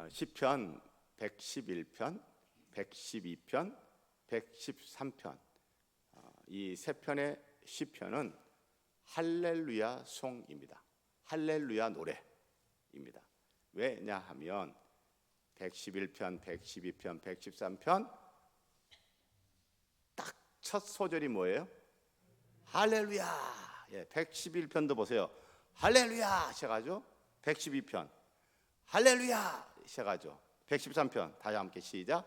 시편 111편, 112편, 113편 이 세 편의 시편은 할렐루야 송입니다. 할렐루야 노래입니다. 왜냐하면 111편, 112편, 113편 딱 첫 소절이 뭐예요? 할렐루야. 111편도 보세요. 할렐루야 시작하죠. 112편 할렐루야 시작하죠. 113편 다시 함께 시작.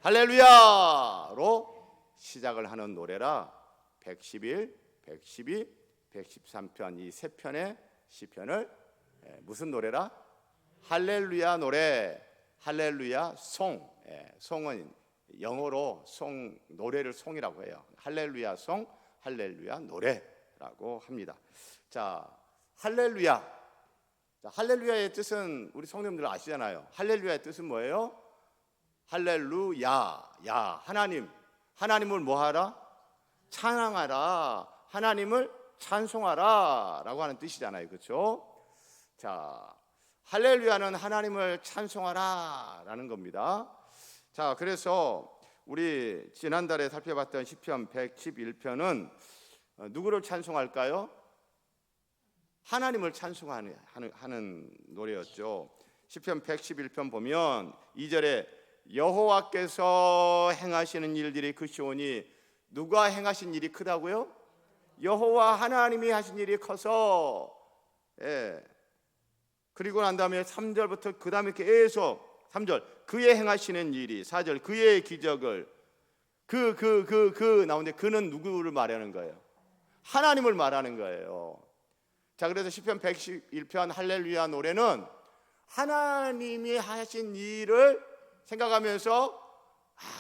할렐루야로 시작을 하는 노래라 111, 112, 113편 이 세 편의 시편을 무슨 노래라? 할렐루야 노래, 할렐루야 송. 송은 영어로 송, 노래를 송이라고 해요. 할렐루야 송, 할렐루야 노래라고 합니다. 자, 할렐루야. 자, 할렐루야의 뜻은 우리 성도님들 아시잖아요. 할렐루야의 뜻은 뭐예요? 할렐루야, 야 하나님, 하나님을 뭐하라? 찬양하라, 하나님을 찬송하라 라고 하는 뜻이잖아요. 그렇죠? 자, 할렐루야는 하나님을 찬송하라 라는 겁니다. 자, 그래서 우리 지난달에 살펴봤던 시편 111편은 누구를 찬송할까요? 하나님을 찬송하는 노래였죠. 시편 111편 보면 2절에 여호와께서 행하시는 일들이 크시오니, 누가 행하신 일이 크다고요? 여호와 하나님이 하신 일이 커서. 그리고 난 다음에 3절부터 그 다음에 계속 3절 그의 행하시는 일이, 4절 그의 기적을, 나오는데 그는 누구를 말하는 거예요? 하나님을 말하는 거예요. 자, 그래서 시편 111편 할렐루야 노래는 하나님이 하신 일을 생각하면서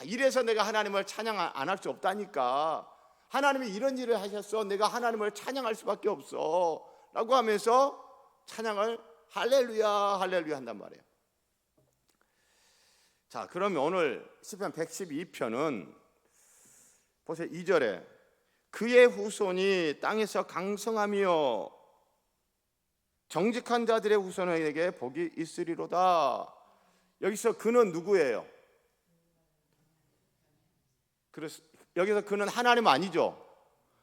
이래서 내가 하나님을 찬양 안 할 수 없다니까, 하나님이 이런 일을 하셨어, 내가 하나님을 찬양할 수밖에 없어 라고 하면서 찬양을 할렐루야 할렐루야 한단 말이에요. 자, 그러면 오늘 시편 112편은 보세요. 2절에 그의 후손이 땅에서 강성하며 정직한 자들의 후손에게 복이 있으리로다. 여기서 그는 누구예요? 그래서 여기서 그는 하나님 아니죠?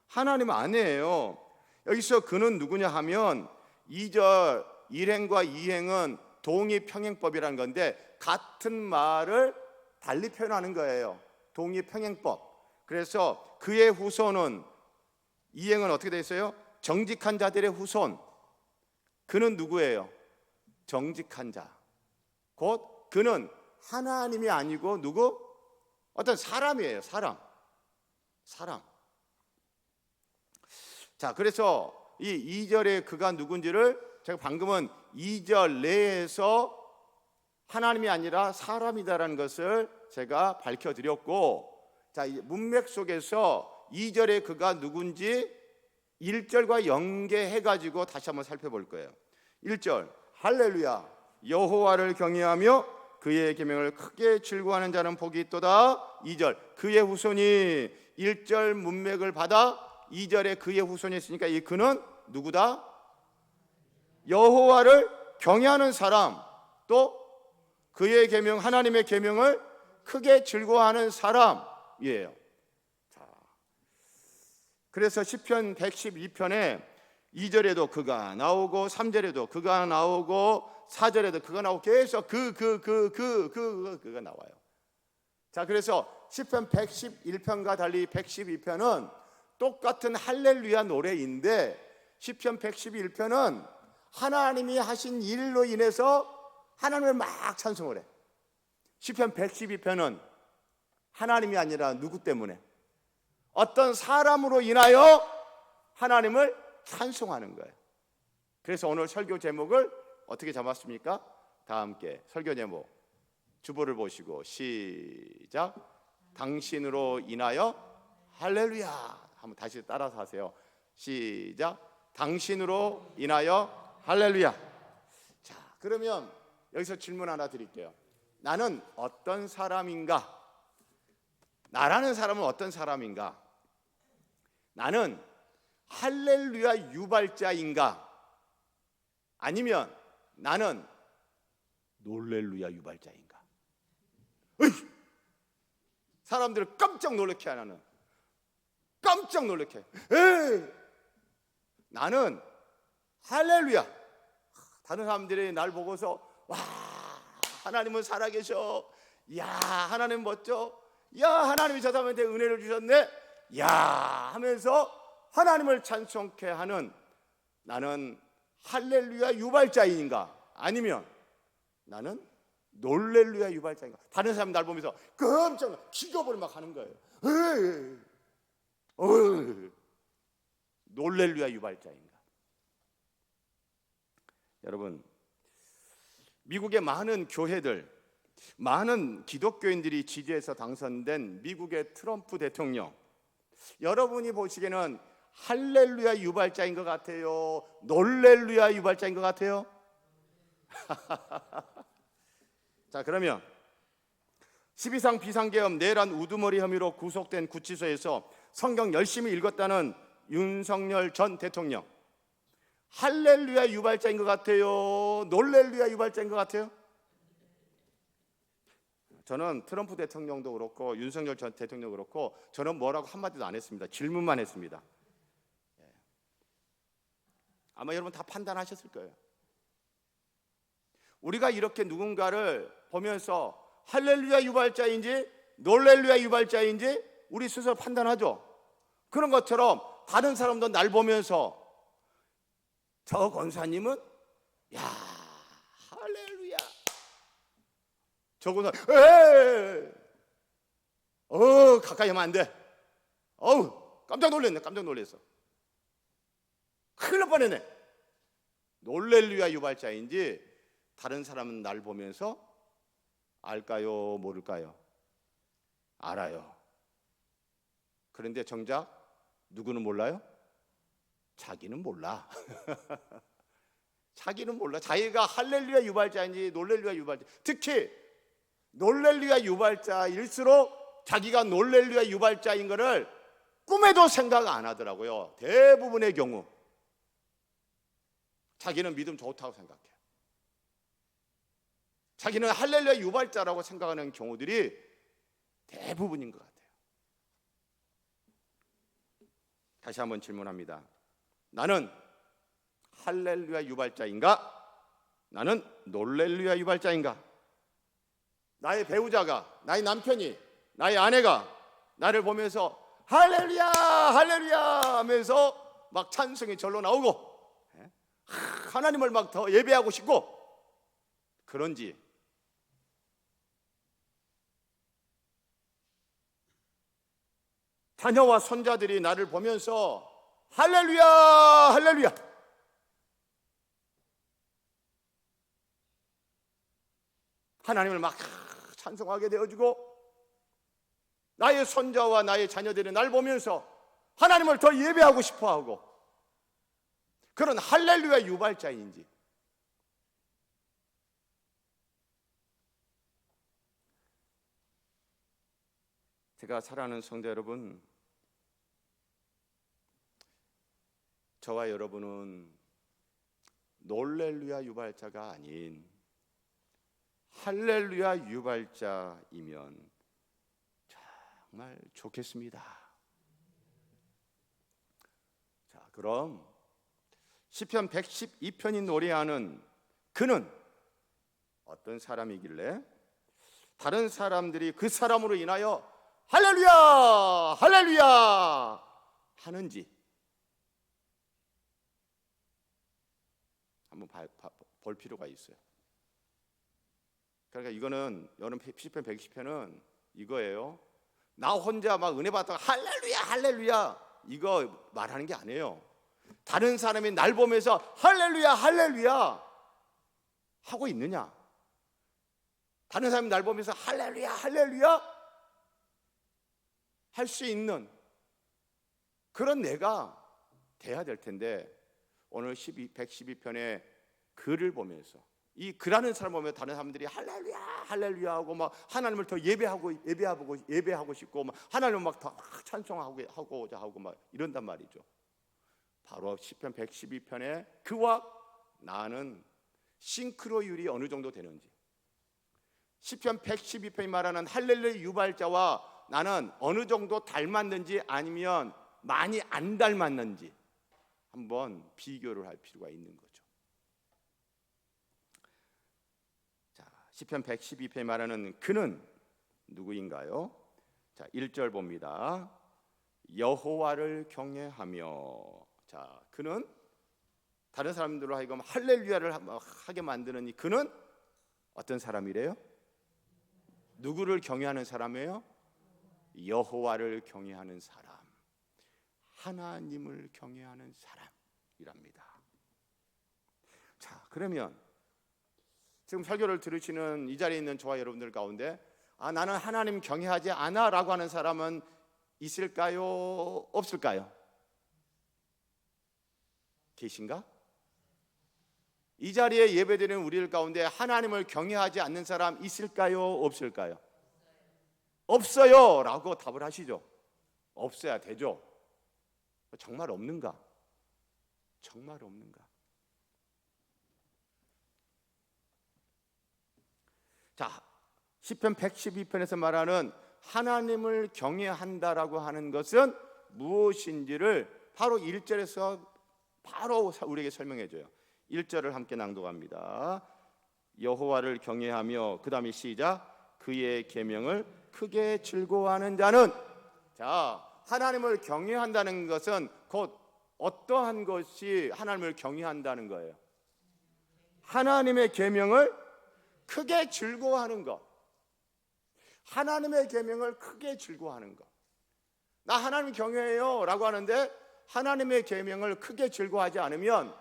하나님 아니에요. 여기서 그는 누구냐 하면 2절 일행과 이행은 동의평행법이라는 건데 같은 말을 달리 표현하는 거예요. 동의평행법. 그래서 그의 후손은, 이행은 어떻게 되어 있어요? 정직한 자들의 후손. 그는 누구예요? 정직한 자. 곧 그는 하나님이 아니고 누구? 어떤 사람이에요. 사람. 자, 그래서 이 2절에 그가 누군지를 제가 방금은 2절 내에서 하나님이 아니라 사람이다라는 것을 제가 밝혀드렸고, 자, 문맥 속에서 2절에 그가 누군지 1절과 연계해가지고 다시 한번 살펴볼 거예요. 1절 할렐루야 여호와를 경외하며 그의 계명을 크게 즐거워하는 자는 복이 있도다. 2절 그의 후손이, 1절 문맥을 받아 2절에 그의 후손이 있으니까 이 그는 누구다? 여호와를 경외하는 사람, 또 그의 계명, 하나님의 계명을 크게 즐거워하는 사람이에요. 자, 그래서 시편 112편에 2절에도 그가 나오고 3절에도 그가 나오고 4절에도 그가 나오고 계속 그가 나와요. 자, 그래서 시편 111편과 달리 112편은 똑같은 할렐루야 노래인데 시편 111편은 하나님이 하신 일로 인해서 하나님을 막 찬송을 해. 시편 112편은 하나님이 아니라 누구 때문에? 어떤 사람으로 인하여 하나님을 찬송하는 거예요. 그래서 오늘 설교 제목을 어떻게 잡았습니까? 다 함께 설교 제목 주보를 보시고 시작. 당신으로 인하여 할렐루야. 한번 다시 따라서 하세요. 시작. 당신으로 인하여 할렐루야. 자, 그러면 여기서 질문 하나 드릴게요. 나는 어떤 사람인가? 나라는 사람은 어떤 사람인가? 나는 할렐루야 유발자인가? 아니면 나는 놀렐루야 유발자인가? 으이! 사람들을 깜짝 놀래게 하는, 깜짝 놀래게. 에이! 나는 할렐루야. 다른 사람들이 날 보고서 와, 하나님은 살아계셔. 야, 하나님 멋져. 야, 하나님이 저 사람한테 은혜를 주셨네. 야, 하면서 하나님을 찬송케 하는, 나는 할렐루야 유발자인가? 아니면 나는 놀렐루야 유발자인가? 다른 사람이 날 보면서 깜짝 기겁을 막 하는 거예요. 에이, 어이, 놀렐루야 유발자인가? 여러분, 미국의 많은 교회들, 많은 기독교인들이 지지해서 당선된 미국의 트럼프 대통령, 여러분이 보시기에는 할렐루야 유발자인 것 같아요? 놀렐루야 유발자인 것 같아요? 자, 그러면 12상 비상계엄 내란 우두머리 혐의로 구속된 구치소에서 성경 열심히 읽었다는 윤석열 전 대통령, 할렐루야 유발자인 것 같아요? 놀렐루야 유발자인 것 같아요? 저는 트럼프 대통령도 그렇고 윤석열 전 대통령도 그렇고 저는 뭐라고 한마디도 안 했습니다. 질문만 했습니다. 아마 여러분 다 판단하셨을 거예요. 우리가 이렇게 누군가를 보면서 할렐루야 유발자인지 놀렐루야 유발자인지 우리 스스로 판단하죠. 그런 것처럼 다른 사람도 날 보면서 저 권사님은 야, 할렐루야, 저 권사 가까이 하면 안 돼. 깜짝 놀랐네. 깜짝 놀랐어. 큰일 날 뻔했네. 놀렐루야 유발자인지 다른 사람은 날 보면서 알까요? 모를까요? 알아요. 그런데 정작 누구는 몰라요? 자기는 몰라. 자기는 몰라. 자기가 할렐루야 유발자인지 놀렐루야 유발자, 특히 놀렐루야 유발자일수록 자기가 놀렐루야 유발자인 것을 꿈에도 생각 안 하더라고요. 대부분의 경우 자기는 믿음 좋다고 생각해요. 자기는 할렐루야 유발자라고 생각하는 경우들이 대부분인 것 같아요. 다시 한번 질문합니다. 나는 할렐루야 유발자인가? 나는 놀렐루야 유발자인가? 나의 배우자가, 나의 남편이, 나의 아내가 나를 보면서 할렐루야 할렐루야 하면서 막 찬송이 절로 나오고 하나님을 막 더 예배하고 싶고 그런지, 자녀와 손자들이 나를 보면서 할렐루야 할렐루야 하나님을 막 찬송하게 되어주고, 나의 손자와 나의 자녀들이 날 보면서 하나님을 더 예배하고 싶어하고 그런 할렐루야 유발자인지, 제가 사랑하는 성도 여러분, 저와 여러분은 놀렐루야 유발자가 아닌 할렐루야 유발자이면 정말 좋겠습니다. 자, 그럼 시편 112편이 노래하는 그는 어떤 사람이길래 다른 사람들이 그 사람으로 인하여 할렐루야 할렐루야 하는지 한번 볼 필요가 있어요. 그러니까 이거는 여러분 시편 110편은 이거예요. 나 혼자 막 은혜 받다가 할렐루야 할렐루야 이거 말하는 게 아니에요. 다른 사람이 날 보면서 할렐루야 할렐루야 하고 있느냐? 다른 사람이 날 보면서 할렐루야 할렐루야 할 수 있는 그런 내가 돼야 될 텐데, 오늘 112편의 글을 보면서 이 글하는 사람 보면 다른 사람들이 할렐루야 할렐루야 하고 막 하나님을 더 예배하고 싶고 막 하나님을 막 더 찬송하고자 하고 막 이런단 말이죠. 바로 시편 112편에 그와 나는 싱크로율이 어느 정도 되는지, 시편 112편이 말하는 할렐루야 유발자와 나는 어느 정도 닮았는지 아니면 많이 안 닮았는지 한번 비교를 할 필요가 있는 거죠. 자, 시편 112편이 말하는 그는 누구인가요? 자, 1절 봅니다. 여호와를 경외하며. 자, 그는 다른 사람들로 하여금 할렐루야를 하게 만드는 이 그는 어떤 사람이래요? 누구를 경외하는 사람이에요? 여호와를 경외하는 사람, 하나님을 경외하는 사람이랍니다. 자, 그러면 지금 설교를 들으시는 이 자리에 있는 저와 여러분들 가운데 나는 하나님 경외하지 않아 라고 하는 사람은 있을까요? 없을까요? 계신가? 이 자리에 예배드리는 우리들 가운데 하나님을 경외하지 않는 사람 있을까요? 없을까요? 없어요 라고 답을 하시죠. 없어야 되죠. 정말 없는가? 정말 없는가? 자, 시편 112편에서 말하는 하나님을 경외한다라고 하는 것은 무엇인지를 바로 1절에서 바로 우리에게 설명해 줘요. 1절을 함께 낭독합니다. 여호와를 경외하며, 그 다음에 시작, 그의 계명을 크게 즐거워하는 자는. 자, 하나님을 경외한다는 것은 곧 어떠한 것이 하나님을 경외한다는 거예요? 하나님의 계명을 크게 즐거워하는 것. 하나님의 계명을 크게 즐거워하는 것. 나 하나님 경외해요 라고 하는데 하나님의 계명을 크게 즐거워하지 않으면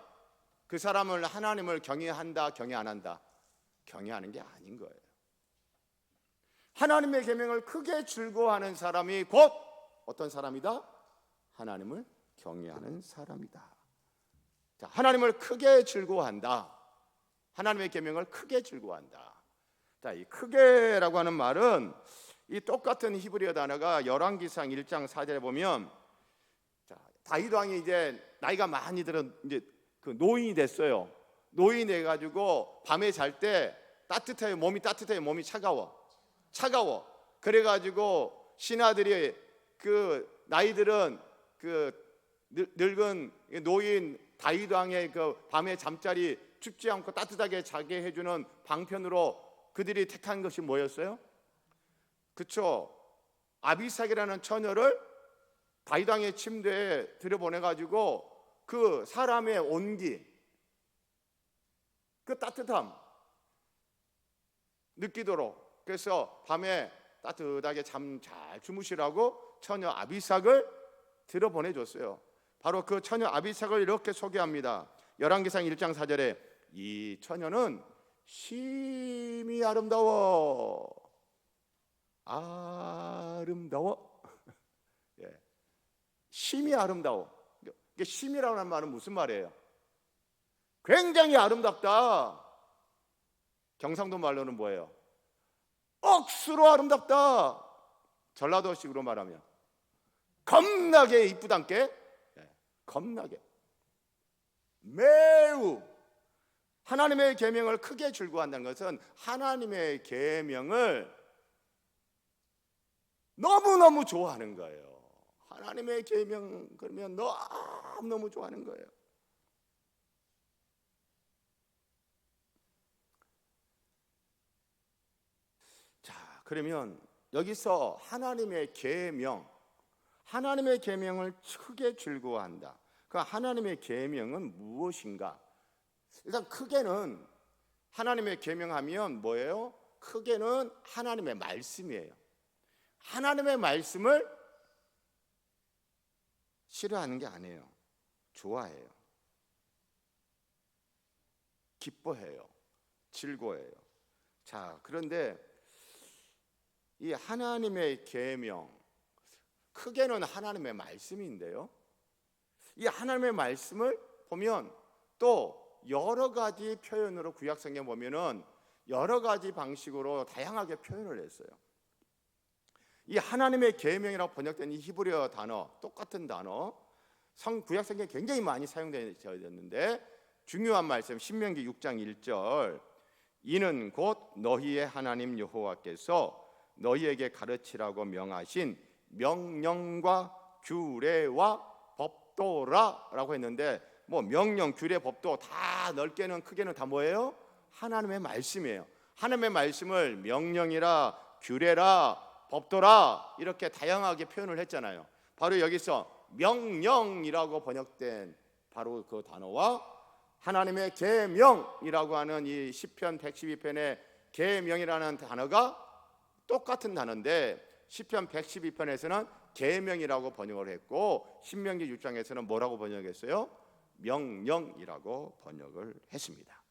그 사람을 하나님을 경외한다, 경외 안 한다? 경외하는 게 아닌 거예요. 하나님의 계명을 크게 즐거워하는 사람이 곧 어떤 사람이다? 하나님을 경외하는 사람이다. 자, 하나님을 크게 즐거워한다. 하나님의 계명을 크게 즐거워한다. 자, 이 크게라고 하는 말은 이 똑같은 히브리어 단어가 열왕기상 1장 4절에 보면, 자, 다윗 왕이 이제 나이가 많이 들어 이제 그 노인이 됐어요. 노인이 돼 가지고 밤에 잘 때 따뜻해요. 몸이 따뜻해요. 몸이 차가워. 그래 가지고 신하들이 그 나이들은 그 늙은 노인 다윗 왕의 그 밤에 잠자리 춥지 않고 따뜻하게 자게 해주는 방편으로 그들이 택한 것이 뭐였어요? 그쵸? 아비삭이라는 처녀를 다윗 왕의 침대에 들여보내가지고 그 사람의 온기, 그 따뜻함 느끼도록, 그래서 밤에 따뜻하게 잠 잘 주무시라고 처녀 아비삭을 들여보내줬어요. 바로 그 처녀 아비삭을 이렇게 소개합니다. 열왕기상 1장 4절에 이 처녀는 심히 아름다워. 예. 심히 아름다워. 심이라고 하는 말은 무슨 말이에요? 굉장히 아름답다. 경상도 말로는 뭐예요? 억수로 아름답다. 전라도식으로 말하면 겁나게 이쁘단께. 겁나게, 매우. 하나님의 계명을 크게 즐거워한다는 것은 하나님의 계명을 너무너무 좋아하는 거예요. 하나님의 계명 그러면 너무 좋아하는 거예요. 자, 그러면 여기서 하나님의 계명을 크게 즐거워한다. 그 하나님의 계명은 무엇인가? 일단 크게는 하나님의 계명하면 뭐예요? 크게는 하나님의 말씀이에요. 하나님의 말씀을 싫어하는 게 아니에요. 좋아해요. 기뻐해요. 즐거워해요. 자, 그런데 이 하나님의 계명, 크게는 하나님의 말씀인데요, 이 하나님의 말씀을 보면 또 여러 가지 표현으로 구약성경에 보면은 여러 가지 방식으로 다양하게 표현을 했어요. 이 하나님의 계명이라고 번역된 이 히브리어 단어, 똑같은 단어, 구약성경에 굉장히 많이 사용되어졌는데 중요한 말씀, 신명기 6장 1절, 이는 곧 너희의 하나님 여호와께서 너희에게 가르치라고 명하신 명령과 규례와 법도라라고 했는데, 뭐 명령, 규례, 법도 다 넓게는 크게는 다 뭐예요? 하나님의 말씀이에요. 하나님의 말씀을 명령이라, 규례라, 법도라 이렇게 다양하게 표현을 했잖아요. 바로 여기서 명령이라고 번역된 바로 그 단어와 하나님의 계명이라고 하는 이 시편 112편의 계명이라는 단어가 똑같은 단어인데, 시편 112편에서는 계명이라고 번역을 했고 신명기 6장에서는 뭐라고 번역했어요? 명령이라고 번역을 했습니다.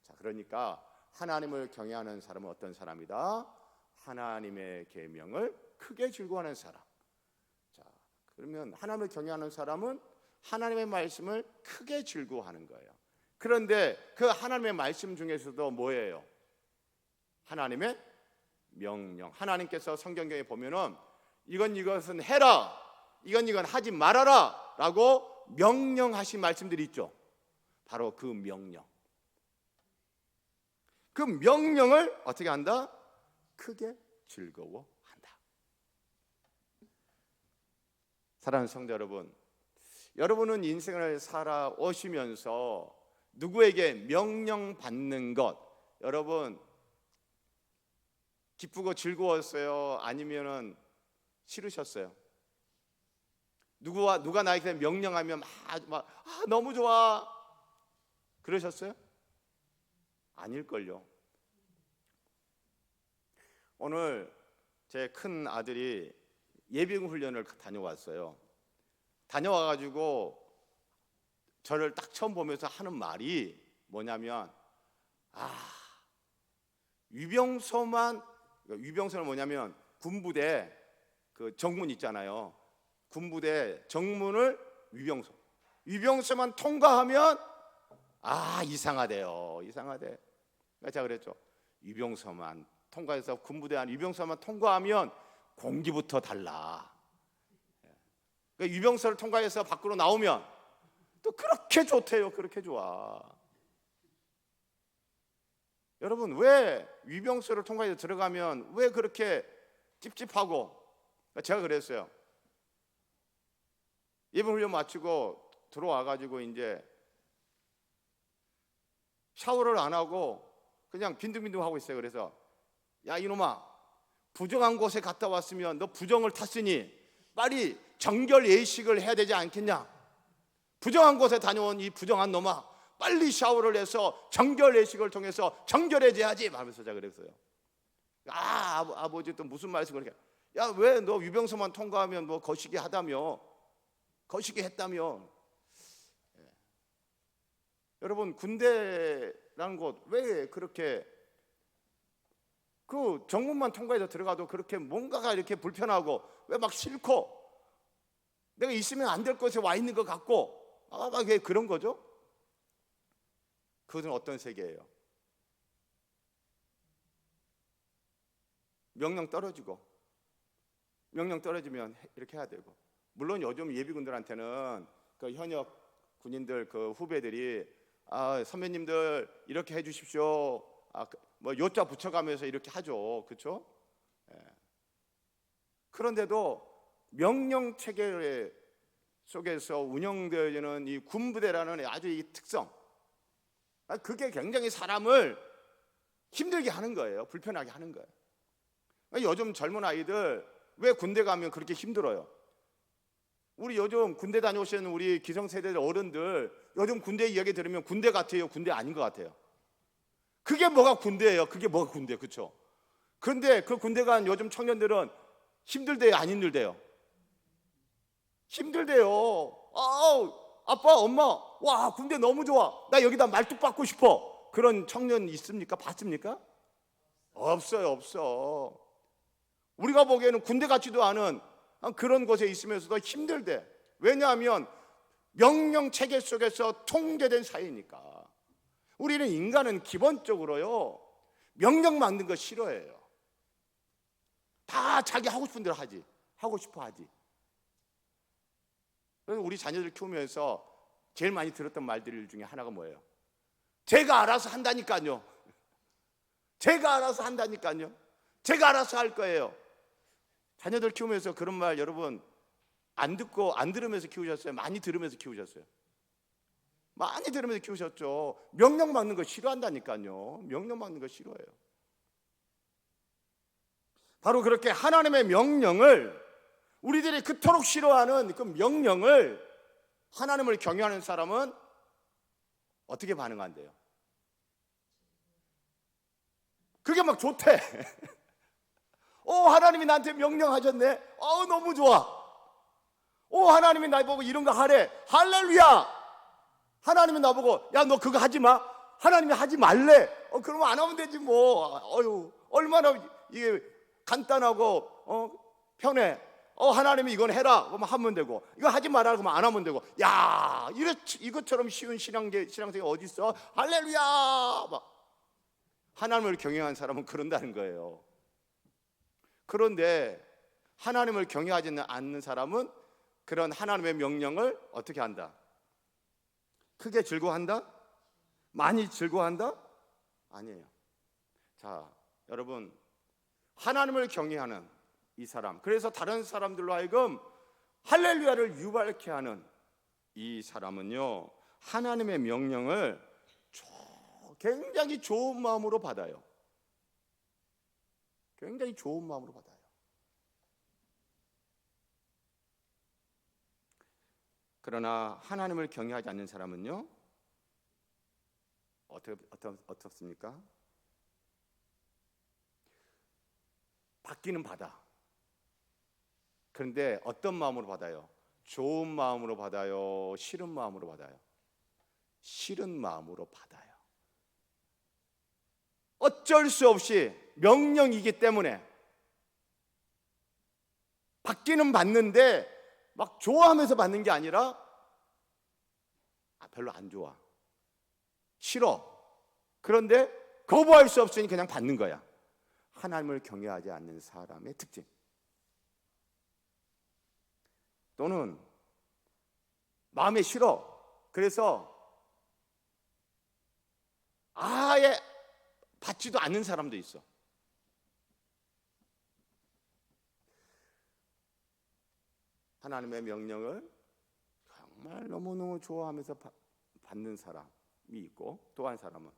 자, 그러니까 하나님을 경외하는 사람은 어떤 사람이다? 하나님의 계명을 크게 즐거워하는 사람. 자, 그러면 하나님을 경외하는 사람은 하나님의 말씀을 크게 즐거워하는 거예요. 그런데 그 하나님의 말씀 중에서도 뭐예요? 하나님의 명령. 하나님께서 성경에 보면은 이것은 해라, 이건 하지 말아라 라고 명령하신 말씀들이 있죠. 바로 그 명령. 그 명령을 어떻게 한다? 크게 즐거워한다. 사랑하는 성도 여러분, 여러분은 인생을 살아오시면서 누구에게 명령받는 것, 여러분 기쁘고 즐거웠어요? 아니면은 싫으셨어요? 누가 나에게 명령하면 너무 좋아 그러셨어요? 아닐걸요. 오늘 제 큰 아들이 예비군 훈련을 다녀왔어요. 다녀와가지고 저를 딱 처음 보면서 하는 말이 뭐냐면, 위병소는 뭐냐면 군부대 그 정문 있잖아요. 군부대 정문을 위병소만 통과하면 이상하대요. 이상하대. 제가 그랬죠. 위병소만 통과해서 군부대 안 위병소만 통과하면 공기부터 달라. 그러니까 위병소를 통과해서 밖으로 나오면 또 그렇게 좋대요. 그렇게 좋아. 여러분, 왜 위병소를 통과해서 들어가면 왜 그렇게 찝찝하고? 제가 그랬어요. 예비 훈련 마치고 들어와가지고 이제 샤워를 안 하고 그냥 빈둥빈둥 하고 있어요. 그래서 야 이놈아, 부정한 곳에 갔다 왔으면 너 부정을 탔으니 빨리 정결 예식을 해야 되지 않겠냐? 부정한 곳에 다녀온 이 부정한 놈아, 빨리 샤워를 해서 정결 예식을 통해서 정결해져야지 하면서 제가 그랬어요. 아버지 또 무슨 말씀을 그렇게, 야 왜 너 위병소만 통과하면 뭐 거시기 하다며, 거시기 했다며. 여러분, 군대라는 곳 왜 그렇게 그 정문만 통과해서 들어가도 그렇게 뭔가가 이렇게 불편하고 왜 막 싫고 내가 있으면 안 될 곳에 와 있는 것 같고 막 왜 그런 거죠? 그것은 어떤 세계예요? 명령 떨어지면 이렇게 해야 되고, 물론 요즘 예비군들한테는 그 현역 군인들 그 후배들이 선배님들 이렇게 해주십시오, 뭐 요자 붙여가면서 이렇게 하죠, 그렇죠? 그런데도 명령 체계 속에서 운영되어지는 이 군부대라는 아주 이 특성, 그게 굉장히 사람을 힘들게 하는 거예요. 불편하게 하는 거예요. 요즘 젊은 아이들 왜 군대 가면 그렇게 힘들어요? 우리 요즘 군대 다녀오시는 우리 기성세대 어른들 요즘 군대 이야기 들으면 군대 같아요? 군대 아닌 것 같아요? 그게 뭐가 군대예요? 그게 뭐가 군대, 그렇죠? 그런데 그 군대 간 요즘 청년들은 힘들대요? 안 힘들대요? 힘들대요. 아빠 엄마 와 군대 너무 좋아, 나 여기다 말뚝 박고 싶어, 그런 청년 있습니까? 봤습니까? 없어. 우리가 보기에는 군대 같지도 않은 그런 곳에 있으면서도 힘들대. 왜냐하면 명령 체계 속에서 통제된 사회니까. 우리는 인간은 기본적으로요 명령 만든 거 싫어해요. 다 자기 하고 싶은 대로 하지, 하고 싶어 하지. 그래서 우리 자녀들 키우면서 제일 많이 들었던 말들 중에 하나가 뭐예요? 제가 알아서 한다니까요. 제가 알아서 한다니까요. 제가 알아서 할 거예요. 자녀들 키우면서 그런 말 여러분 안 듣고 안 들으면서 키우셨어요? 많이 들으면서 키우셨어요? 많이 들으면서 키우셨죠. 명령 받는 거 싫어한다니까요. 명령 받는 거 싫어해요. 바로 그렇게 하나님의 명령을, 우리들이 그토록 싫어하는 그 명령을 하나님을 경외하는 사람은 어떻게 반응한대요? 그게 막 좋대. 하나님이 나한테 명령하셨네. 너무 좋아. 하나님이 나보고 이런 거 하래. 할렐루야. 하나님이 나보고 야, 너 그거 하지 마. 하나님이 하지 말래. 그러면 안 하면 되지 뭐. 얼마나 이게 간단하고 편해. 하나님이 이건 해라 그러면 하면 되고, 이거 하지 마라 그러면 안 하면 되고. 야, 이것처럼 쉬운 신앙생활이 어디 있어? 할렐루야. 막 하나님을 경외하는 사람은 그런다는 거예요. 그런데 하나님을 경외하지 않는 사람은 그런 하나님의 명령을 어떻게 한다? 크게 즐거워한다? 많이 즐거워한다? 아니에요. 자, 여러분, 하나님을 경외하는 이 사람, 그래서 다른 사람들로 하여금 할렐루야를 유발케 하는 이 사람은요, 하나님의 명령을 굉장히 좋은 마음으로 받아요. 굉장히 좋은 마음으로 받아요. 그러나 하나님을 경외하지 않는 사람은요, 어떻습니까? 받기는 받아. 그런데 어떤 마음으로 받아요? 좋은 마음으로 받아요? 싫은 마음으로 받아요? 싫은 마음으로 받아요. 어쩔 수 없이 명령이기 때문에 받기는 받는데 막 좋아하면서 받는 게 아니라 별로 안 좋아, 싫어. 그런데 거부할 수 없으니 그냥 받는 거야. 하나님을 경외하지 않는 사람의 특징. 또는 마음에 싫어. 그래서 아예 받지도 않는 사람도 있어. 하나님의 명령을 정말 너무너무 좋아하면서 받는 사람이 있고, 또 한 사람은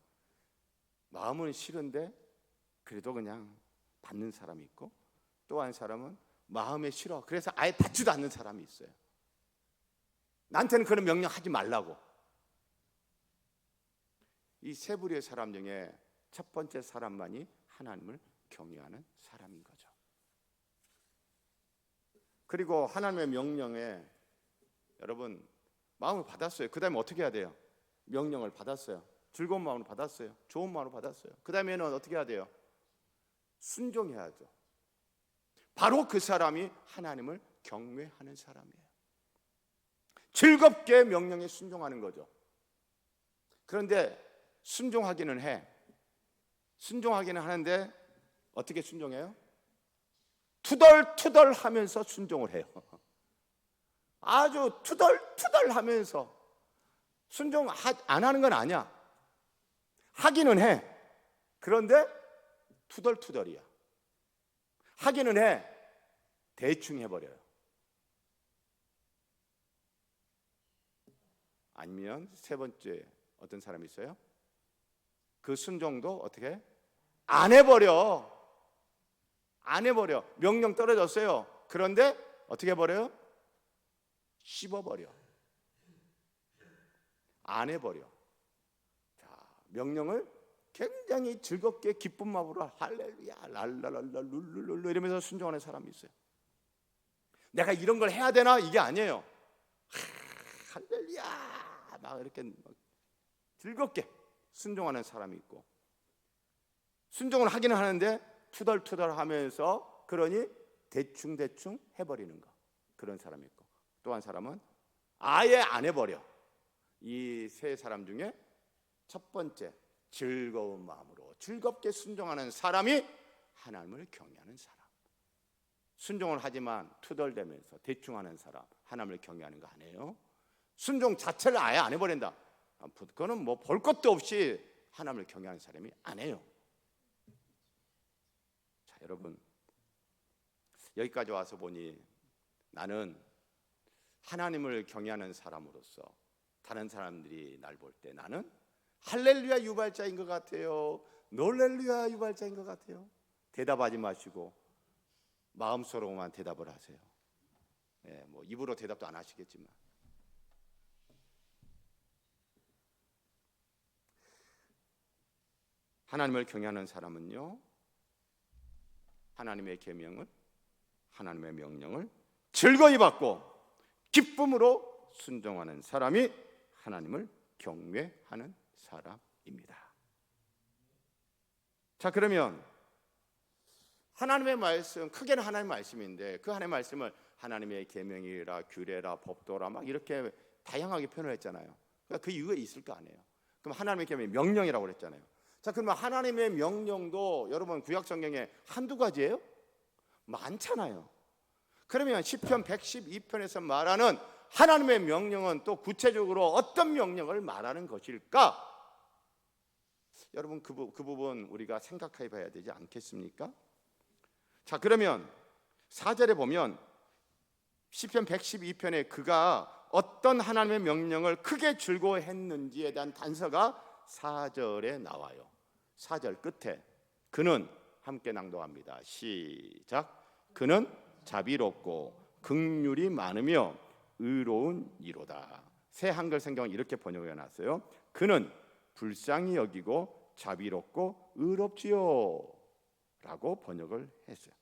마음은 싫은데 그래도 그냥 받는 사람이 있고, 또 한 사람은 마음에 싫어. 그래서 아예 받지도 않는 사람이 있어요. 나한테는 그런 명령 하지 말라고. 이 세 부류의 사람 중에 첫 번째 사람만이 하나님을 경외하는 사람인 거죠. 그리고 하나님의 명령에 여러분 마음을 받았어요. 그 다음에 어떻게 해야 돼요? 명령을 받았어요. 즐거운 마음으로 받았어요. 좋은 마음으로 받았어요. 그 다음에는 어떻게 해야 돼요? 순종해야죠. 바로 그 사람이 하나님을 경외하는 사람이에요. 즐겁게 명령에 순종하는 거죠. 그런데 순종하기는 해. 순종하기는 하는데 어떻게 순종해요? 투덜투덜 하면서 순종을 해요. 아주 투덜투덜 하면서. 순종 안 하는 건 아니야. 하기는 해. 그런데 투덜투덜이야. 하기는 해. 대충 해버려요. 아니면 세 번째 어떤 사람이 있어요? 그 순종도 어떻게 안 해버려. 안 해버려. 명령 떨어졌어요. 그런데 어떻게 해버려요? 씹어버려. 안 해버려. 자, 명령을 굉장히 즐겁게 기쁜 마음으로 할렐루야 랄랄랄라 룰룰룰루 이러면서 순종하는 사람이 있어요. 내가 이런 걸 해야 되나? 이게 아니에요. 할렐루야 막 이렇게 막 즐겁게 순종하는 사람이 있고, 순종을 하기는 하는데 투덜투덜 하면서 그러니 대충대충 해버리는 거, 그런 사람이 있고, 또 한 사람은 아예 안 해버려. 이 세 사람 중에 첫 번째 즐거운 마음으로 즐겁게 순종하는 사람이 하나님을 경외하는 사람. 순종을 하지만 투덜대면서 대충 하는 사람, 하나님을 경외하는 거 아니에요. 순종 자체를 아예 안 해버린다. 그거는 뭐 볼 것도 없이 하나님을 경외하는 사람이 아니에요. 여러분, 여기까지 와서 보니 나는 하나님을 경외하는 사람으로서 다른 사람들이 날 볼 때 나는 할렐루야 유발자인 것 같아요, 놀렐루야 유발자인 것 같아요? 대답하지 마시고 마음속으로만 대답을 하세요. 뭐 입으로 대답도 안 하시겠지만. 하나님을 경외하는 사람은요, 하나님의 계명을, 하나님의 명령을 즐거이 받고 기쁨으로 순종하는 사람이 하나님을 경외하는 사람입니다. 자, 그러면 하나님의 말씀, 크게는 하나님의 말씀인데 그 하나님의 말씀을 하나님의 계명이라 규례라 법도라 막 이렇게 다양하게 표현을 했잖아요. 그러니까 그 이유가 있을 거 아니에요. 그럼 하나님의 계명이 명령이라고 그랬잖아요. 자, 그러면 하나님의 명령도 여러분 구약 성경에 한두 가지예요? 많잖아요. 그러면 시편 112편에서 말하는 하나님의 명령은 또 구체적으로 어떤 명령을 말하는 것일까? 여러분 그 부분 우리가 생각해 봐야 되지 않겠습니까? 자, 그러면 4절에 보면 시편 112편에 그가 어떤 하나님의 명령을 크게 즐거워했는지에 대한 단서가 4절에 나와요. 4절 끝에 그는, 함께 낭독합니다. 시작. 그는 자비롭고 긍휼이 많으며 의로운 이로다. 새 한글 성경은 이렇게 번역해 놨어요. 그는 불쌍히 여기고 자비롭고 의롭지요 라고 번역을 했어요.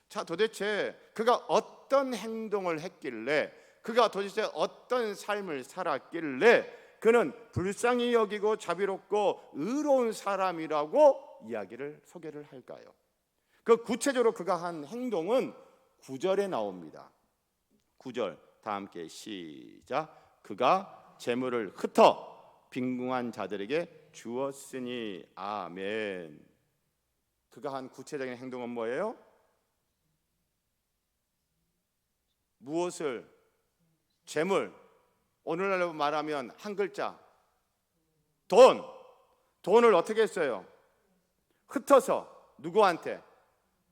자, 도대체 그가 어떤 행동을 했길래, 그가 도대체 어떤 삶을 살았길래 그는 불쌍히 여기고 자비롭고 의로운 사람이라고 소개를 할까요? 그 구체적으로 그가 한 행동은 9절에 나옵니다. 9절 다 함께 시작. 그가 재물을 흩어 빈궁한 자들에게 주었으니. 아멘. 그가 한 구체적인 행동은 뭐예요? 무엇을? 재물. 오늘날로 말하면 한 글자, 돈을 어떻게 했어요? 흩어서 누구한테?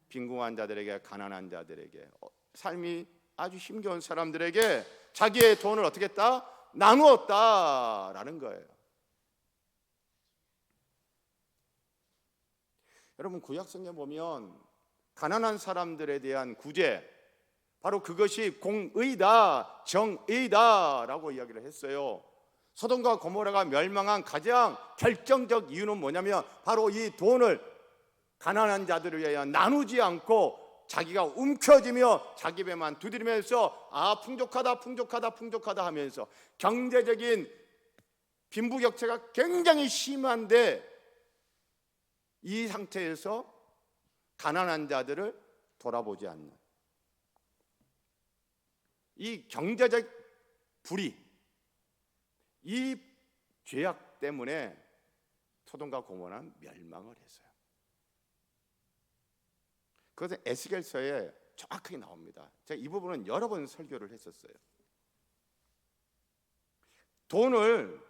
빈궁한 자들에게, 가난한 자들에게, 삶이 아주 힘겨운 사람들에게 자기의 돈을 어떻게 했다? 나누었다라는 거예요. 여러분 구약성경 보면 가난한 사람들에 대한 구제, 바로 그것이 공의다, 정의다라고 이야기를 했어요. 소돔과 고모라가 멸망한 가장 결정적 이유는 뭐냐면 바로 이 돈을 가난한 자들을 위하여 나누지 않고 자기가 움켜쥐며 자기 배만 두드리면서 풍족하다 하면서 경제적인 빈부격차가 굉장히 심한데 이 상태에서 가난한 자들을 돌아보지 않는 이 경제적 불의, 이 죄악 때문에 소돔과 고모라는 멸망을 했어요. 그것은 에스겔서에 정확하게 나옵니다. 제가 이 부분은 여러 번 설교를 했었어요. 돈을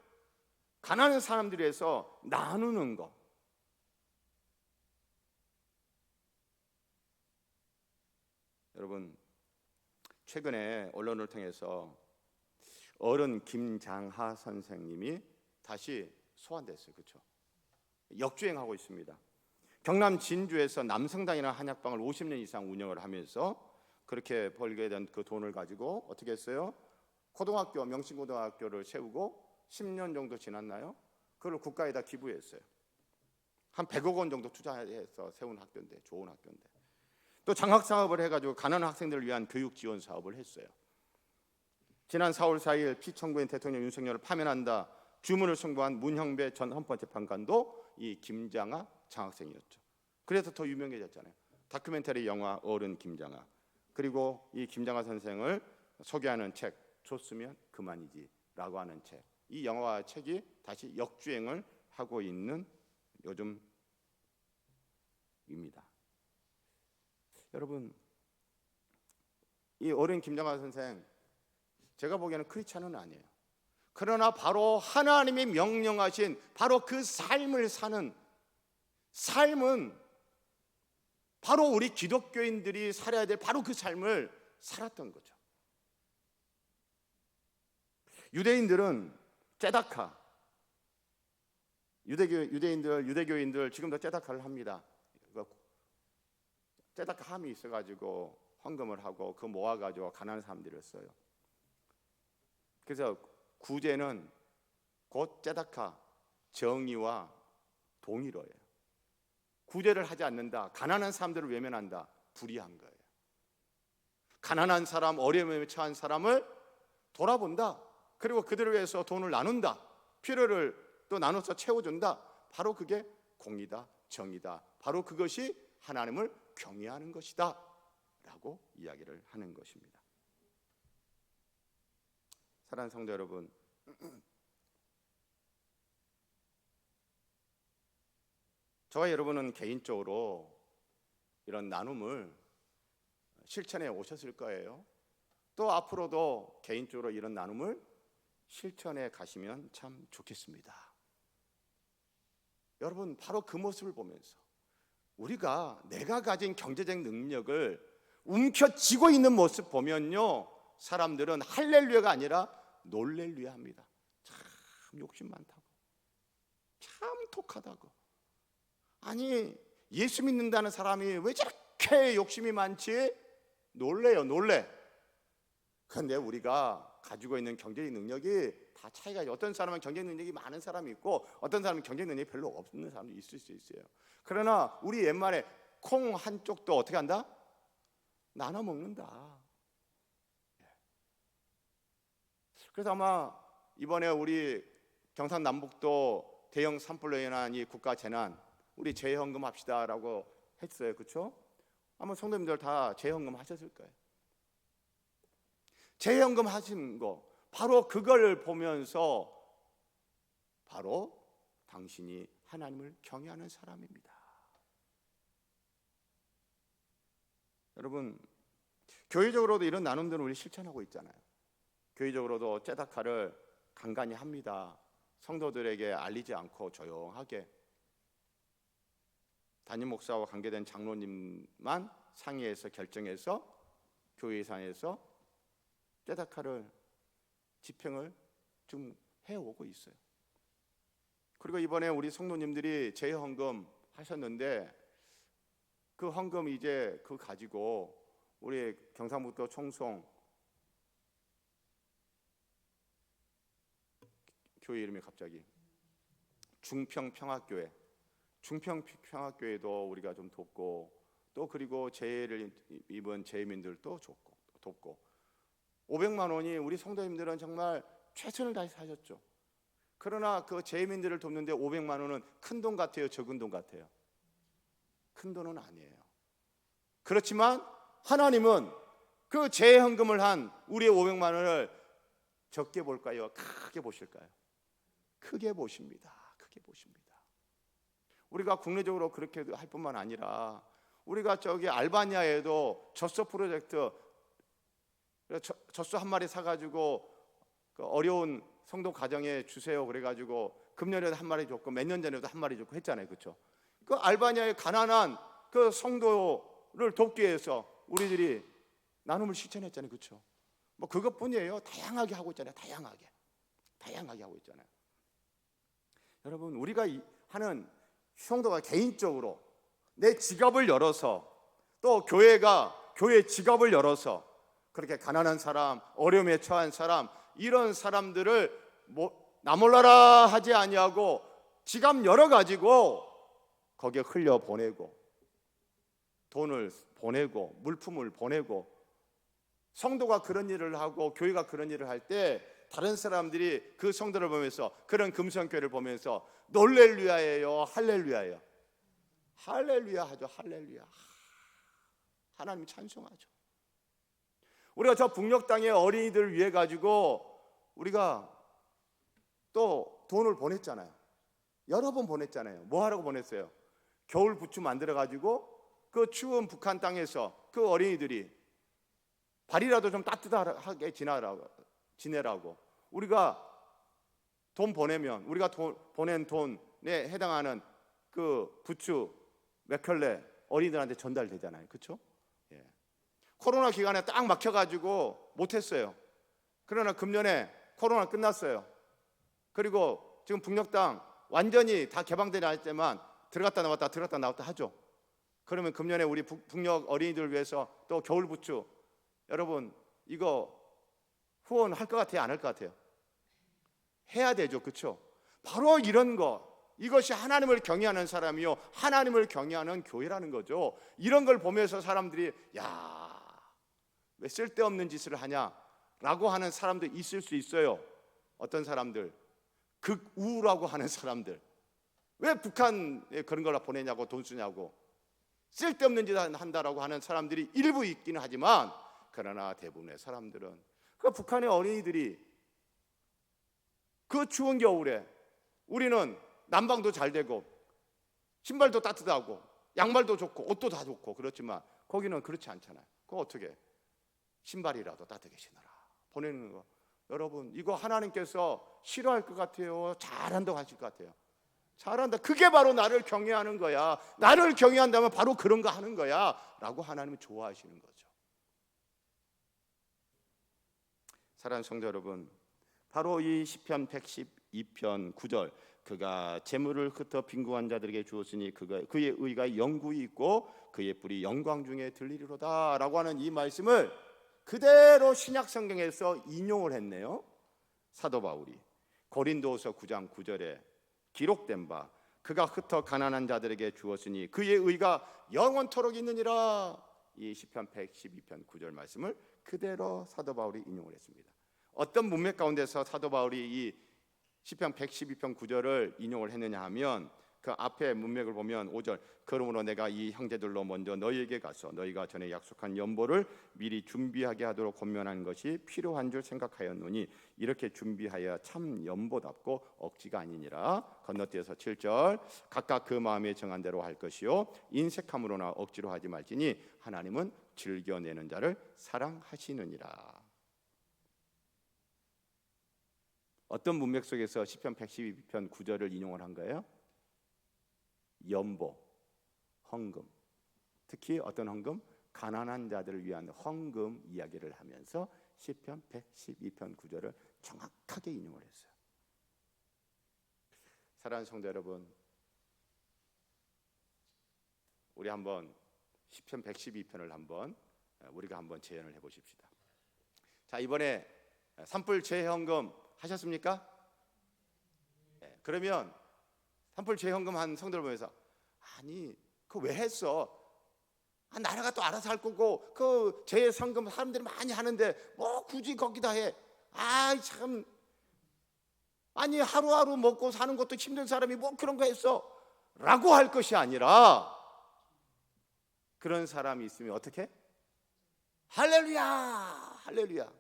가난한 사람들이 해서 나누는 것, 여러분 최근에 언론을 통해서 어른 김장하 선생님이 다시 소환됐어요. 그렇죠? 역주행하고 있습니다. 경남 진주에서 남성당이라는 한약방을 50년 이상 운영을 하면서 그렇게 벌게 된 그 돈을 가지고 어떻게 했어요? 고등학교, 명신고등학교를 세우고 10년 정도 지났나요? 그걸 국가에다 기부했어요. 한 100억 원 정도 투자해서 세운 학교인데, 좋은 학교인데. 또 장학사업을 해가지고 가난한 학생들을 위한 교육 지원 사업을 했어요. 지난 4월 4일 피청구인 대통령 윤석열을 파면한다 주문을 선고한 문형배 전 헌법재판관도 이 김장하 장학생이었죠. 그래서 더 유명해졌잖아요. 다큐멘터리 영화 어른 김장하, 그리고 이 김장하 선생을 소개하는 책 줬으면 그만이지 라고 하는 책, 이 영화와 책이 다시 역주행을 하고 있는 요즘입니다. 여러분 이 어른 김장하 선생, 제가 보기에는 크리스찬은 아니에요. 그러나 바로 하나님이 명령하신 바로 그 삶을 사는 삶은 바로 우리 기독교인들이 살아야 될 바로 그 삶을 살았던 거죠. 유대인들은 째다카, 유대교인들 지금도 째다카를 합니다. 째다카 함이 있어가지고 헌금을 하고 그 모아가지고 가난한 사람들을 써요. 그래서 구제는 곧 째다카, 정의와 동일어예요. 구제를 하지 않는다, 가난한 사람들을 외면한다, 불의한 거예요. 가난한 사람, 어려움에 처한 사람을 돌아본다, 그리고 그들을 위해서 돈을 나눈다, 필요를 또 나눠서 채워준다, 바로 그게 공의다, 정의다, 바로 그것이 하나님을 경외하는 것이다 라고 이야기를 하는 것입니다. 사랑하는 성도 여러분, 저와 여러분은 개인적으로 이런 나눔을 실천해 오셨을 거예요. 또 앞으로도 개인적으로 이런 나눔을 실천해 가시면 참 좋겠습니다. 여러분, 바로 그 모습을 보면서 우리가 내가 가진 경제적 능력을 움켜쥐고 있는 모습 보면요, 사람들은 할렐루야가 아니라 놀렐루야 합니다. 참 욕심 많다고, 참 독하다고. 아니, 예수 믿는다는 사람이 왜 저렇게 욕심이 많지? 놀래요, 놀래. 그런데 우리가 가지고 있는 경제적 능력이 다 차이가 있어요. 어떤 사람은 경제적 능력이 많은 사람이 있고 어떤 사람은 경제적 능력이 별로 없는 사람도 있을 수 있어요. 그러나 우리 옛말에 콩 한쪽도 어떻게 한다? 나눠 먹는다. 그래서 아마 이번에 우리 경상남북도 대형 산불로 인한 이 국가 재난, 우리 재헌금 합시다라고 했어요. 그렇죠? 아마 성도님들 다 재헌금 하셨을 거예요. 재헌금 하신 거, 바로 그걸 보면서 바로 당신이 하나님을 경외하는 사람입니다. 여러분, 교회적으로도 이런 나눔들을 우리 실천하고 있잖아요. 교회적으로도 째다카를 간간히 합니다. 성도들에게 알리지 않고 조용하게 담임 목사와 관계된 장로님만 상의해서 결정해서 교회 예산에서 째다카를 집행을 좀 해오고 있어요. 그리고 이번에 우리 성도님들이 재헌금 하셨는데 그 헌금 이제 그 가지고 우리 경상북도 청송 교회 이름이 갑자기 중평평화교회, 중평평화교회도 우리가 좀 돕고, 또 그리고 재해를 입은 재민들도 돕고 500만 원이 우리 성도님들은 정말 최선을 다해서 하셨죠. 그러나 그 재민들을 돕는데 500만 원은 큰 돈 같아요, 적은 돈 같아요? 큰 돈은 아니에요. 그렇지만 하나님은 그 재헌금을 한 우리의 500만 원을 적게 볼까요? 크게 보실까요? 크게 보십니다. 크게 보십니다. 우리가 국내적으로 그렇게 할 뿐만 아니라 우리가 저기 알바니아에도 젖소 프로젝트, 젖소 한 마리 사가지고 그 어려운 성도 가정에 주세요 그래가지고 금년에도 한 마리 줬고 몇 년 전에도 한 마리 줬고 했잖아요. 그렇죠? 그 알바니아의 가난한 그 성도를 돕기 위해서 우리들이 나눔을 실천했잖아요. 그렇죠? 뭐 그것뿐이에요. 다양하게 하고 있잖아요. 다양하게 하고 있잖아요. 여러분, 우리가 하는 성도가 개인적으로 내 지갑을 열어서, 또 교회가 교회 지갑을 열어서 그렇게 가난한 사람, 어려움에 처한 사람, 이런 사람들을 나 몰라라 하지 아니하고 지갑 열어가지고 거기에 흘려 보내고 돈을 보내고 물품을 보내고, 성도가 그런 일을 하고 교회가 그런 일을 할 때 다른 사람들이 그 성도를 보면서, 그런 금성교회를 보면서 놀렐루야예요, 할렐루야예요? 할렐루야 하죠. 할렐루야. 하나님 찬송하죠. 우리가 저 북녘 땅의 어린이들을 위해 가지고 우리가 또 돈을 보냈잖아요. 여러 번 보냈잖아요. 뭐 하라고 보냈어요? 겨울 부추 만들어 가지고 그 추운 북한 땅에서 그 어린이들이 발이라도 좀 따뜻하게 지내라고 우리가 돈 보내면, 우리가 보낸 돈에 해당하는 그 부추 몇 켤레 어린이들한테 전달되잖아요. 그렇죠? 예. 코로나 기간에 딱 막혀가지고 못했어요. 그러나 금년에 코로나 끝났어요. 그리고 지금 북녘땅 완전히 다 개방되지 않았지만 들어갔다 나왔다 하죠. 그러면 금년에 우리 북녘 어린이들을 위해서 또 겨울 부추, 여러분 이거 후원할 것 같아요? 안 할 것 같아요? 해야 되죠. 그렇죠? 바로 이런 거, 이것이 하나님을 경외하는 사람이요 하나님을 경외하는 교회라는 거죠. 이런 걸 보면서 사람들이 야, 왜 쓸데없는 짓을 하냐라고 하는 사람도 있을 수 있어요. 어떤 사람들, 극우라고 하는 사람들, 왜 북한에 그런 걸 보내냐고, 돈 쓰냐고, 쓸데없는 짓 한다라고 하는 사람들이 일부 있기는 하지만, 그러나 대부분의 사람들은 그 북한의 어린이들이 그 추운 겨울에 우리는 난방도 잘 되고 신발도 따뜻하고 양말도 좋고 옷도 다 좋고 그렇지만 거기는 그렇지 않잖아요. 그거 어떻게 신발이라도 따뜻하게 신어라 보내는 거, 여러분 이거 하나님께서 싫어할 것 같아요? 잘한다고 하실 것 같아요? 잘한다. 그게 바로 나를 경외하는 거야. 나를 경외한다면 바로 그런 거 하는 거야 라고 하나님은 좋아하시는 거죠. 사랑하는 성도 여러분, 바로 이 시편 112편 9절, 그가 재물을 흩어 빈궁한 자들에게 주었으니 그의 의가 영구히 있고 그의 뿔이 영광 중에 들리리로다 라고 하는 이 말씀을 그대로 신약 성경에서 인용을 했네요. 사도 바울이 고린도후서 9장 9절에 기록된 바 그가 흩어 가난한 자들에게 주었으니 그의 의가 영원토록 있느니라, 이 시편 112편 9절 말씀을 그대로 사도 바울이 인용을 했습니다. 어떤 문맥 가운데서 사도 바울이 이 시편 112편 9절을 인용을 했느냐 하면 그 앞에 문맥을 보면 5절, 그러므로 내가 이 형제들로 먼저 너희에게 가서 너희가 전에 약속한 연보를 미리 준비하게 하도록 권면하는 것이 필요한 줄 생각하였노니 이렇게 준비하여 참 연보답고 억지가 아니니라. 건너뛰어서 7절, 각각 그 마음에 정한 대로 할 것이요 인색함으로나 억지로 하지 말지니 하나님은 즐겨내는 자를 사랑하시느니라. 어떤 문맥 속에서 시편 112편 9절을 인용을 한 거예요? 연보, 헌금, 특히 어떤 헌금? 가난한 자들을 위한 헌금 이야기를 하면서 시편 112편 9절을 정확하게 인용을 했어요. 사랑하는 성도 여러분, 우리 한번 시편 112편을 한번 우리가 한번 재현을 해보십시다. 자, 이번에 산불 재헌금 하셨습니까? 네, 그러면 산불 재헌금 한 성도를 보면서 아니 그거 왜 했어? 나라가 또 알아서 할 거고 그 재헌금 사람들이 많이 하는데 뭐 굳이 거기다 해? 참, 아니 하루하루 먹고 사는 것도 힘든 사람이 뭐 그런 거 했어? 라고 할 것이 아니라 그런 사람이 있으면 어떻게? 할렐루야 할렐루야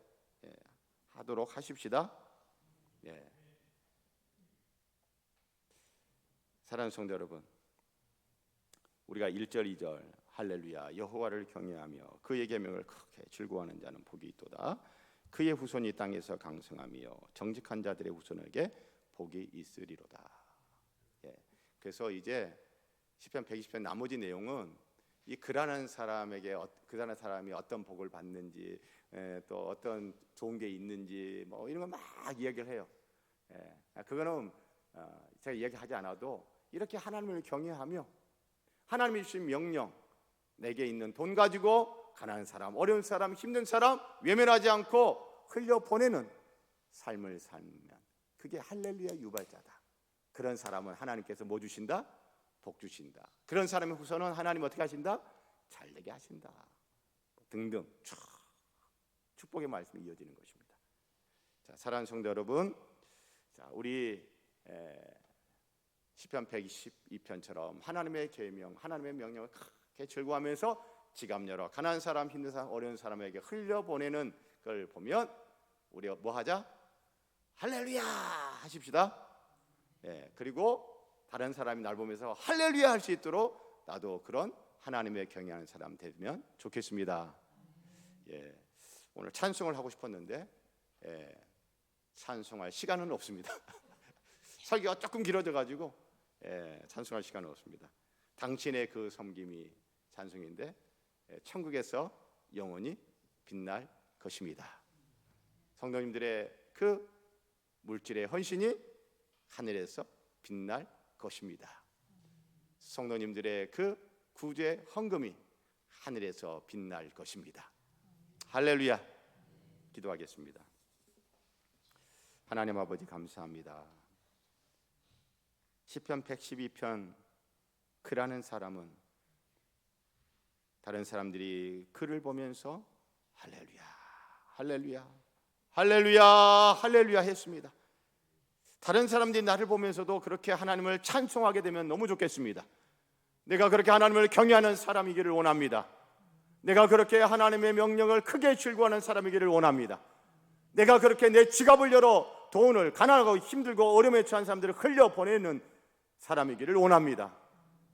하도록 하십시다. 사랑하는 성도 여러분, 우리가 1절 2절 할렐루야 여호와를 경외하며 그의 계명을 크게 즐거워하는 자는 복이 있도다. 그의 후손이 땅에서 강성하며 정직한 자들의 후손에게 복이 있으리로다. 그래서 이제 시편 120편 나머지 내용은 이 가난한 사람에게 가난한 사람이 어떤 복을 받는지 또 어떤 좋은 게 있는지 뭐 이런 거 막 이야기를 해요. 그거는 제가 이야기하지 않아도 이렇게 하나님을 경외하며 하나님이 주신 명령, 내게 있는 돈 가지고 가난한 사람, 어려운 사람, 힘든 사람 외면하지 않고 흘려보내는 삶을 살면 그게 할렐루야 유발자다. 그런 사람은 하나님께서 뭐 주신다? 복 주신다. 그런 사람의 후손은 하나님 어떻게 하신다? 잘되게 하신다. 등등 축복의 말씀이 이어지는 것입니다. 자, 사랑하는 성도 여러분, 자, 우리 시편 122편처럼 하나님의 계명, 하나님의 명령을 크게 즐거워하면서 지갑 열어 가난한 사람, 힘든 사람, 어려운 사람에게 흘려보내는 걸 보면 우리가 뭐 하자? 할렐루야 하십시다. 그리고 다른 사람이 날 보면서 할렐루야 할 수 있도록 나도 그런 하나님의 경외하는 사람 되면 좋겠습니다. 오늘 찬송을 하고 싶었는데 찬송할 시간은 없습니다. 설교가 조금 길어져 가지고 찬송할 시간은 없습니다. 당신의 그 섬김이 찬송인데 천국에서 영원히 빛날 것입니다. 성도님들의 그 물질의 헌신이 하늘에서 빛날 것입니다. 성도님들의 그 구제 헌금이 하늘에서 빛날 것입니다. 할렐루야. 기도하겠습니다. 하나님 아버지 감사합니다. 시편 112편 그라는 사람은 다른 사람들이 그를 보면서 할렐루야 할렐루야 할렐루야 할렐루야 했습니다. 다른 사람들이 나를 보면서도 그렇게 하나님을 찬송하게 되면 너무 좋겠습니다. 내가 그렇게 하나님을 경외하는 사람이기를 원합니다. 내가 그렇게 하나님의 명령을 크게 즐거워하는 사람이기를 원합니다. 내가 그렇게 내 지갑을 열어 돈을 가난하고 힘들고 어려움에 처한 사람들을 흘려보내는 사람이기를 원합니다.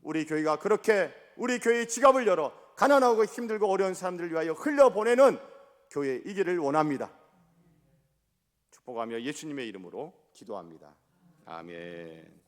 우리 교회가 그렇게 우리 교회의 지갑을 열어 가난하고 힘들고 어려운 사람들을 위하여 흘려보내는 교회이기를 원합니다. 축복하며 예수님의 이름으로 기도합니다. 아멘.